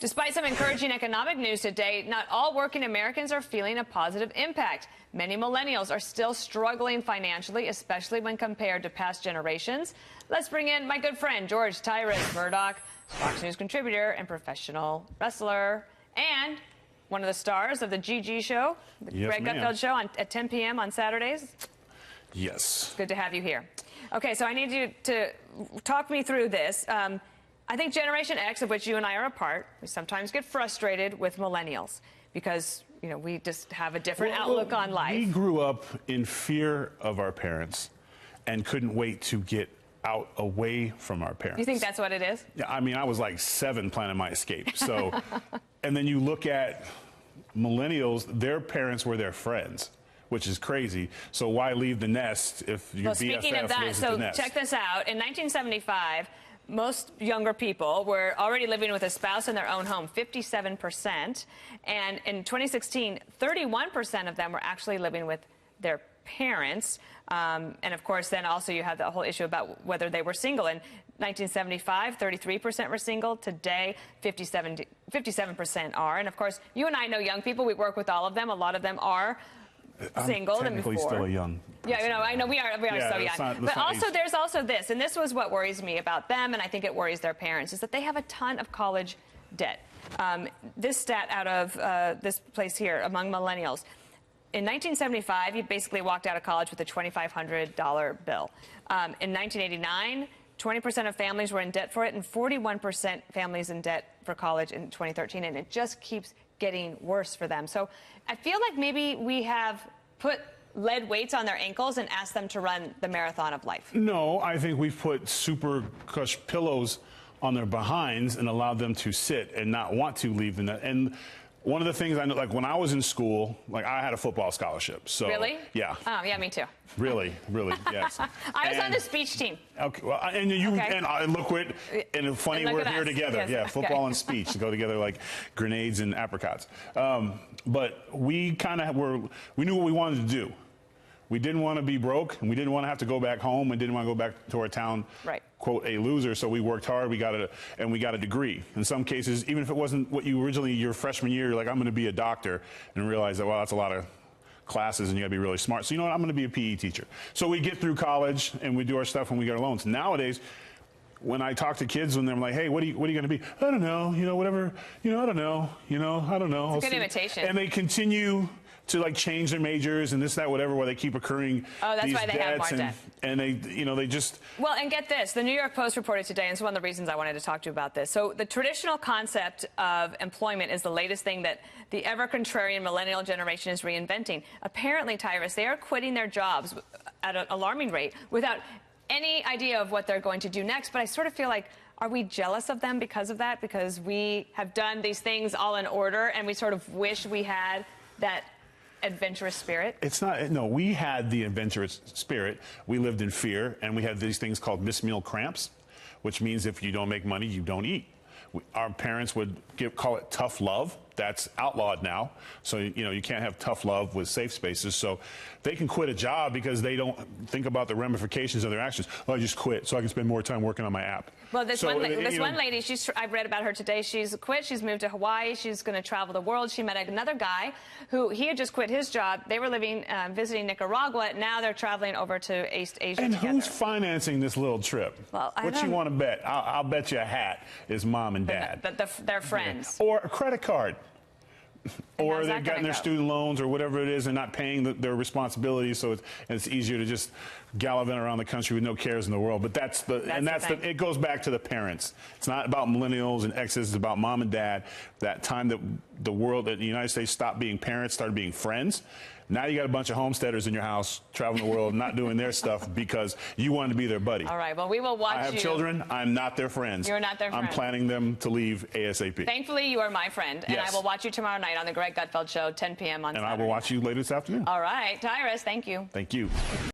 Despite some encouraging economic news today, not all working Americans are feeling a positive impact. Many millennials are still struggling financially, especially when compared to past generations. Let's bring in my good friend, George Tyrus Murdoch, Fox News contributor and professional wrestler, and one of the stars of the GG show, the Greg Gutfeld show at 10 p.m. on Saturdays. Yes. It's good to have you here. Okay, so I need you to talk me through this. I think Generation X, of which you and I are a part, we sometimes get frustrated with millennials because, you know, we just have a different outlook on life. We grew up in fear of our parents and couldn't wait to get out away from our parents. You think that's what it is? Yeah, I mean, I was like 7 planning my escape. So, and then you look at millennials, their parents were their friends, which is crazy. So why leave the nest if your speaking BFF of that, lives at the nest? Check this out. In 1975, most younger people were already living with a spouse in their own home, 57%. And in 2016, 31% of them were actually living with their parents. And of course, then also you have the whole issue about whether they were single. In 1975, 33% were single. Today, 57% are. And of course, you and I know young people. We work with all of them. A lot of them are single. I'm technically still a young person. Yeah, you know, I know we are so young. But also, there's also this, and this was what worries me about them, and I think it worries their parents, is that they have a ton of college debt. This stat out of this place here, among millennials. In 1975, you basically walked out of college with a $2,500 bill. In 1989, 20% of families were in debt for it, and 41% families in debt for college in 2013, and it just keeps getting worse for them. So I feel like maybe we have put lead weights on their ankles and asked them to run the marathon of life. No, I think we've put super cush pillows on their behinds and allowed them to sit and not want to leave the net. And one of the things I know, like when I was in school, like I had a football scholarship. So really? Yeah. Oh, yeah, me too. Really, yes. I was on the speech team. Okay, well, and you and look what, and funny we're here together. Yes, yeah, football and speech go together like grenades and apricots. But we kind of we knew what we wanted to do. We didn't want to be broke, and we didn't want to have to go back home, and didn't want to go back to our town, quote, a loser. So we worked hard. We got a degree. In some cases, even if it wasn't what you originally your freshman year, you're like, I'm going to be a doctor, and realize that, well, that's a lot of classes, and you got to be really smart. So you know what? I'm going to be a PE teacher. So we get through college, and we do our stuff when we get our loans. Nowadays, when I talk to kids, when they're like, hey, what are you going to be? I don't know. You know, whatever. You know, I don't know. You know, I don't know. It's a good imitation. And they continue to like change their majors and this, that, whatever, while they keep accruing. Oh, that's why they have more debt. And they, you know, they just. Well, and get this, the New York Post reported today, and it's one of the reasons I wanted to talk to you about this. So the traditional concept of employment is the latest thing that the ever-contrarian millennial generation is reinventing. Apparently, Tyrus, they are quitting their jobs at an alarming rate without any idea of what they're going to do next. But I sort of feel like, are we jealous of them because of that? Because we have done these things all in order, and we sort of wish we had that adventurous spirit? It's not. No, we had the adventurous spirit. We lived in fear, and we had these things called missed meal cramps, which means if you don't make money, you don't eat. Our parents would call it tough love. That's outlawed now. So, you know, you can't have tough love with safe spaces. So they can quit a job because they don't think about the ramifications of their actions. Oh, I just quit so I can spend more time working on my app. Well, this one lady, I read about her today. She's quit. She's moved to Hawaii. She's going to travel the world. She met another guy who he had just quit his job. They were living, visiting Nicaragua. Now they're traveling over to East Asia and together. Who's financing this little trip? Well, what you want to bet? I'll bet you a hat is mom and dad. They're friends. Or a credit card. Or they've gotten their student loans or whatever it is and not paying their responsibilities, so it's easier to just gallivant around the country with no cares in the world. But it goes back to the parents. It's not about millennials and X's, it's about mom and dad. That time that the United States stopped being parents, started being friends. Now you got a bunch of homesteaders in your house traveling the world, not doing their stuff because you wanted to be their buddy. All right, well, we will watch you. I have children. I'm not their friends. You're not their friend. I'm planning them to leave ASAP. Thankfully, you are my friend, and I will watch you tomorrow night on the Greg Gutfeld Show, 10 p.m. on Saturday. And I will watch you later this afternoon. All right, Tyrus, thank you. Thank you.